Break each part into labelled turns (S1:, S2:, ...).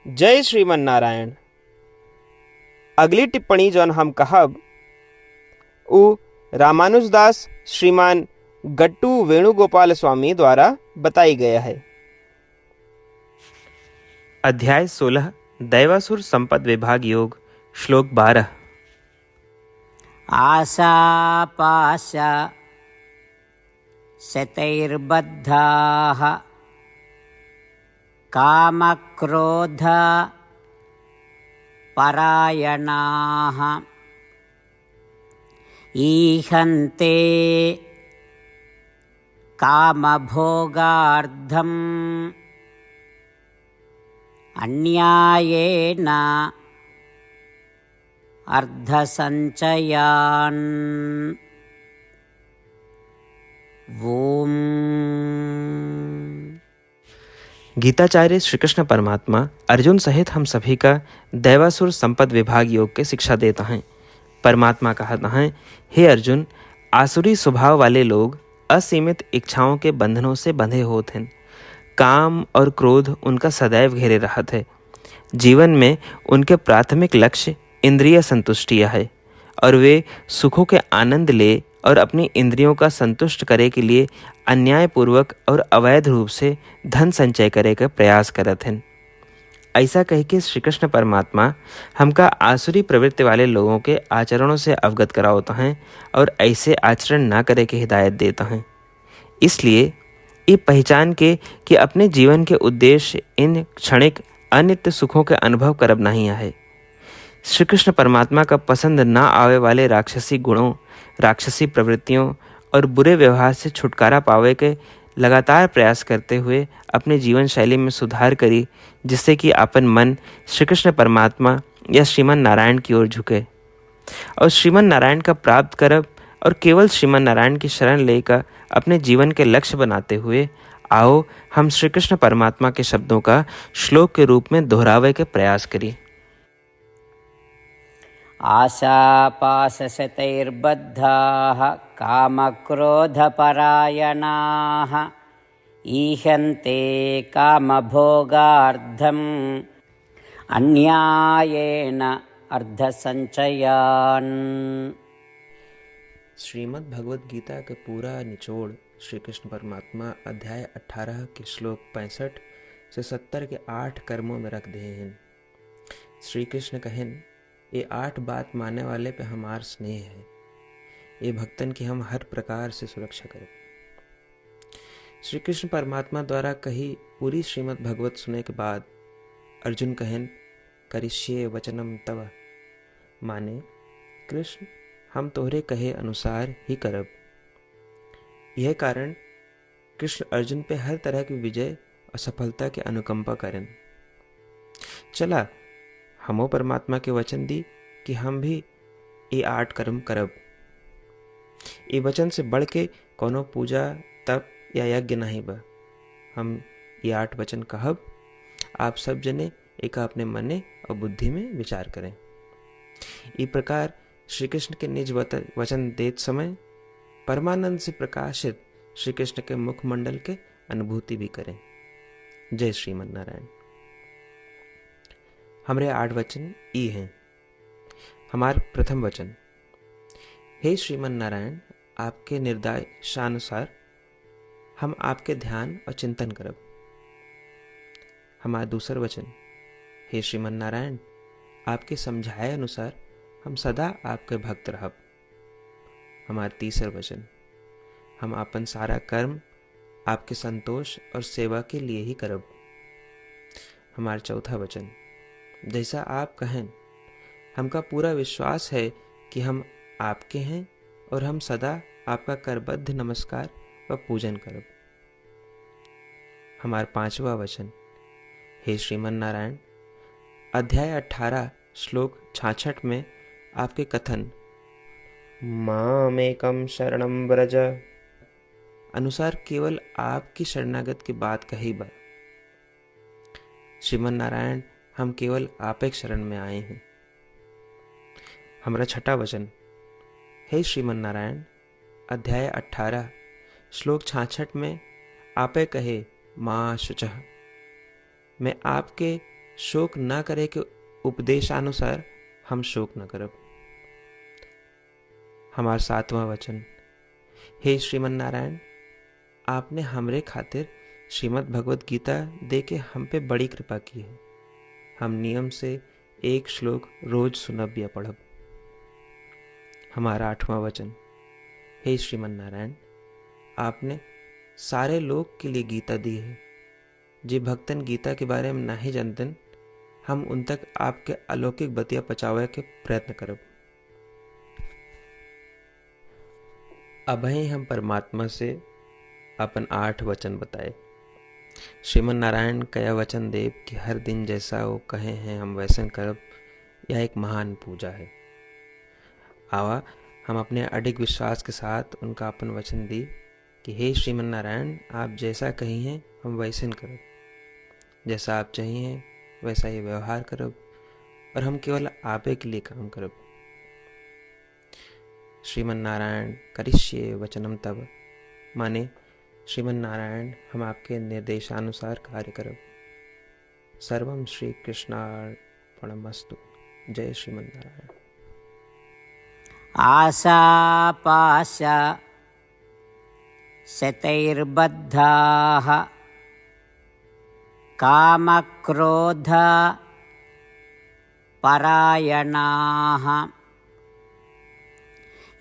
S1: जय श्रीमन नारायण। अगली टिप्पणी जौन हम कहब उ रामानुजदास श्रीमान गट्टू वेणुगोपाल स्वामी द्वारा बताई गया है।
S2: अध्याय 16 दैवासुर संपद विभाग योग श्लोक 12।
S3: आशापाश शतैर्बद्धाः कामक्रोध परायणाः ईहन्ते कामभोगार्थम् अन्यायेन अर्धसंचयान्। ओम।
S2: गीताचार्य श्री कृष्ण परमात्मा अर्जुन सहित हम सभी का दैवासुर संपद विभाग योग के शिक्षा देता है। परमात्मा कहता है, हे अर्जुन, आसुरी स्वभाव वाले लोग असीमित इच्छाओं के बंधनों से बंधे होते हैं। काम और क्रोध उनका सदैव घेरे रहत है। जीवन में उनके प्राथमिक लक्ष्य इंद्रिय संतुष्टियाँ है और वे सुखों के आनंद ले और अपनी इंद्रियों का संतुष्ट करे के लिए अन्यायपूर्वक और अवैध रूप से धन संचय करे का प्रयास करत हैं। ऐसा कह के श्री कृष्ण परमात्मा हमका आसुरी प्रवृत्ति वाले लोगों के आचरणों से अवगत कराता हैं और ऐसे आचरण ना करे की हिदायत देता हैं। इसलिए ये पहचान के कि अपने जीवन के उद्देश्य इन क्षणिक अनित्य सुखों के अनुभव करब नहीं है। श्री कृष्ण परमात्मा का पसंद ना आवे वाले राक्षसी गुणों, राक्षसी प्रवृत्तियों और बुरे व्यवहार से छुटकारा पावे के लगातार प्रयास करते हुए अपने जीवन शैली में सुधार करी, जिससे कि अपन मन श्री कृष्ण परमात्मा या श्रीमन नारायण की ओर झुके और श्रीमन नारायण का प्राप्त करब और केवल श्रीमन नारायण की शरण लेकर अपने जीवन के लक्ष्य बनाते हुए आओ हम श्री कृष्ण परमात्मा के शब्दों का श्लोक के रूप में दोहरावे के प्रयास करें।
S3: आशापाशशतैर्बद्धाः कामक्रोधपरायणाः ईहन्ते कामभोगार्थम् अन्यायेन अर्धसंचयान्।
S2: श्रीमद् भगवद गीता का पूरा निचोड़ श्री कृष्ण परमात्मा अध्याय 18 के श्लोक 65 से 70 के 8 कर्मों में रख दे हैं। श्री कृष्ण कहें, ये 8 बात मानने वाले पे हमार स्नेह है। ये भक्तन की हम हर प्रकार से सुरक्षा करें। श्री कृष्ण परमात्मा द्वारा कही पूरी श्रीमद् भगवत सुने के बाद अर्जुन कहें, करिष्ये वचनम तव, माने कृष्ण हम तोहरे कहे अनुसार ही करब। यह कारण कृष्ण अर्जुन पे हर तरह की विजय और सफलता के अनुकंपा करें। चला हमो परमात्मा के वचन दी कि हम भी ये 8 कर्म करब। ये वचन से बढ़ के कोनो पूजा तप या यज्ञ नहीं बा। हम ये 8 वचन कहब, आप सब जने एक अपने मने और बुद्धि में विचार करें। इस प्रकार श्री कृष्ण के निज वचन देत समय परमानंद से प्रकाशित श्री कृष्ण के मुखमंडल के अनुभूति भी करें। जय श्रीमन नारायण। हमारे 8 वचन ई हैं। हमार प्रथम वचन, हे श्रीमन नारायण, आपके निर्देशानुसार हम आपके ध्यान और चिंतन करब। हमारा दूसर वचन, हे श्रीमन नारायण, आपके समझाए अनुसार हम सदा आपके भक्त रहब। हमारा तीसर वचन, हम अपन सारा कर्म आपके संतोष और सेवा के लिए ही करब। हमारा चौथा वचन, जैसा आप कहें, हमका पूरा विश्वास है कि हम आपके हैं और हम सदा आपका करबद्ध नमस्कार व पूजन करब। हमारा 5वां वचन, हे श्रीमन नारायण, अध्याय 18 श्लोक 66 में आपके कथन मामेकम शरणम व्रज अनुसार केवल आपकी शरणागत की बात कही बा। श्रीमन नारायण, हम केवल आप एक शरण में आए हैं। हमारा 6वां वचन, हे श्रीमन नारायण, अध्याय 18 श्लोक 66 में आपे कहे माँ शुचः, मैं आपके शोक न करे के उपदेशानुसार हम शोक न करब। हमार 7वां वचन। हे श्रीमन नारायण, आपने हमरे खातिर श्रीमद् भगवत गीता दे के हम पे बड़ी कृपा की है। हम नियम से एक श्लोक रोज सुनब या पढ़ब। हमारा 8वां वचन। हे श्रीमन नारायण, आपने सारे लोग के लिए गीता दी है। जे भक्तन गीता के बारे में नहीं जानतन, हम उन तक आपके अलौकिक बतिया पहुंचावे के प्रयत्न करब। अबही हम परमात्मा से अपन 8 वचन बताए। श्रीमन नारायण कया वचन देव कि हर दिन जैसा वो कहे हैं हम वैसन करब, यह एक महान पूजा है। आवा हम अपने अडिग विश्वास के साथ उनका अपन वचन दी कि हे श्रीमन नारायण, आप जैसा कही हैं हम वैसन करब, जैसा आप चाहिए वैसा ही व्यवहार करब और हम केवल आपे के लिए काम करब। श्रीमन नारायण करिष्ये वचनम तब, माने श्रीमन नारायण हम आपके निर्देशानुसार कार्य करब। सर्वम श्री कृष्णार्पणमस्तु। जय श्रीमन नारायण।
S3: आशापाश शतैर्बद्धाः कामक्रोध परायणाः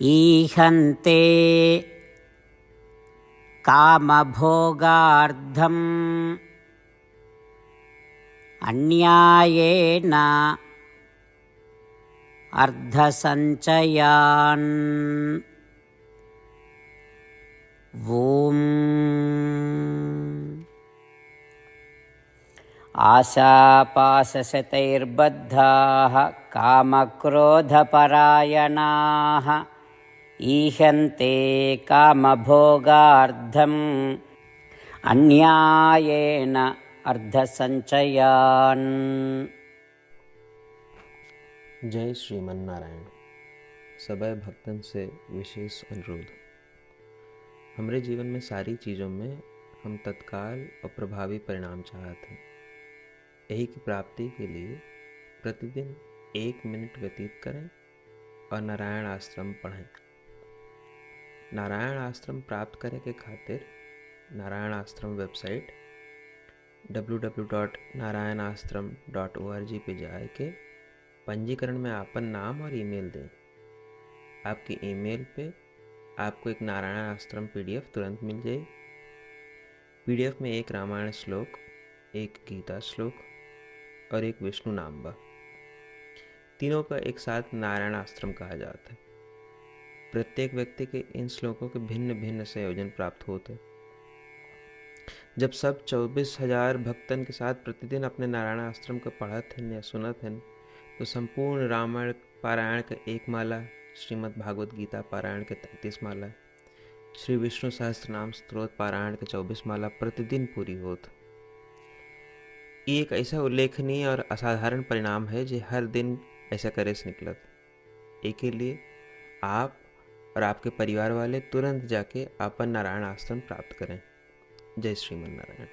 S3: ईहन्ते कामभोगार्थम् अन्यायेन अर्धसञ्चयान्। ॐ आशापाशशतैर्बद्धाः कामक्रोधपरायणाः ईहन्ते कामभोगार्थम् अन्यायेन अर्धसञ्चयान्।
S2: जय श्रीमन नारायण। सबै भक्तन से विशेष अनुरोध। हमरे जीवन में सारी चीज़ों में हम तत्काल और प्रभावी परिणाम चाहते हैं। यही की प्राप्ति के लिए प्रतिदिन 1 मिनट व्यतीत करें और नारायण आश्रम पढ़ें। नारायण आश्रम प्राप्त करे के खातिर नारायण आश्रम वेबसाइट www.narayanashram.org पे जाए के पंजीकरण में आपन नाम और ईमेल दें। आपके ईमेल पे आपको एक नारायण आश्रम PDF तुरंत मिल जाए। PDF में एक रामायण श्लोक, एक गीता श्लोक और एक विष्णु नाम बा। तीनों का एक साथ नारायण आश्रम कहा जाता है। प्रत्येक व्यक्ति के इन श्लोकों के भिन्न भिन्न संयोजन प्राप्त होते। जब सब 24,000 भक्तन के साथ प्रतिदिन अपने नारायण आश्रम को पढ़त हैं या सुनत हैं, तो संपूर्ण रामायण पारायण का 1 माला, श्रीमद् भागवत गीता पारायण के 33 माला, श्री विष्णु सहस्त्रनाम स्तोत्र पारायण के 24 माला प्रतिदिन पूरी होत। ये एक ऐसा उल्लेखनीय और असाधारण परिणाम है जो हर दिन ऐसा करे से निकलत। एक के लिए आप और आपके परिवार वाले तुरंत जाके अपन नारायण आश्रम प्राप्त करें। जय श्रीमन नारायण।